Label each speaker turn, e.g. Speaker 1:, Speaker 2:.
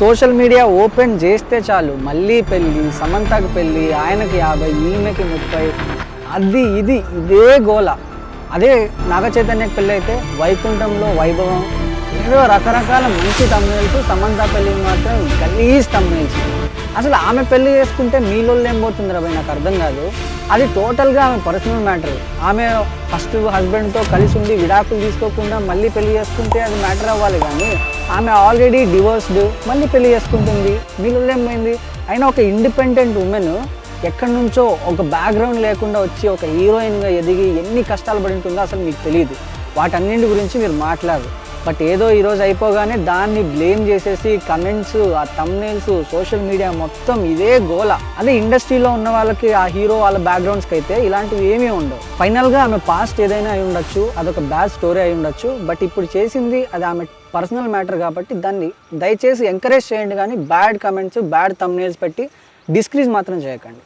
Speaker 1: Social media open చేస్తే చాలు మళ్ళీ పెళ్ళి, సమంతకు పెళ్ళి, ఆయనకి 50, ఈమెకి 30, అది ఇదే గోల. అదే నాగ చైతన్యకి పెళ్ళి అయితే వైకుంఠంలో వైభవం, ఏదో రకరకాల మంచి తమ్ముళ్ళు. సమంత పెళ్ళికి మాత్రం గలీజ్ తమ్ముళ్ళు. అసలు ఆమె పెళ్లి చేసుకుంటే మీలో ఏం పోతుంది రా భయ్, నాకు అర్థం కాదు. అది టోటల్గా ఆమె పర్సనల్ మ్యాటర్. ఆమె ఫస్ట్ హస్బెండ్తో కలిసి ఉండి విడాకులు తీసుకోకుండా మళ్ళీ పెళ్లి చేసుకుంటే అది మ్యాటర్ అవ్వాలి. కానీ ఆమె ఆల్రెడీ డివోర్స్డ్, మళ్ళీ పెళ్లి చేసుకుంటుంది, మీలో ఏమైంది? అయినా ఒక ఇండిపెండెంట్ ఉమెన్ ఎక్కడి నుంచో ఒక బ్యాక్గ్రౌండ్ లేకుండా వచ్చి ఒక హీరోయిన్గా ఎదిగి ఎన్ని కష్టాలు పడి ఉంటుందో అసలు మీకు తెలియదు. వాటన్నింటి గురించి మీరు మాట్లాడరు. బట్ ఏదో ఈరోజు అయిపోగానే దాన్ని బ్లేమ్ చేసేసి కమెంట్స్, ఆ థంబ్నెయిల్స్, సోషల్ మీడియా మొత్తం ఇదే గోల. అదే ఇండస్ట్రీలో ఉన్న వాళ్ళకి, ఆ హీరో వాళ్ళ బ్యాక్గ్రౌండ్స్కి అయితే ఇలాంటివి ఏమీ ఉండవు. ఫైనల్గా ఆమె పాస్ట్ ఏదైనా అయి ఉండొచ్చు, అదొక బ్యాడ్ స్టోరీ అయి ఉండొచ్చు. బట్ ఇప్పుడు చేసింది అది ఆమె పర్సనల్ మ్యాటర్ కాబట్టి దాన్ని దయచేసి ఎంకరేజ్ చేయండి. కానీ బ్యాడ్ కమెంట్స్, బ్యాడ్ థంబ్నెయిల్స్ పెట్టి డిస్క్రీజ్ మాత్రం చేయకండి.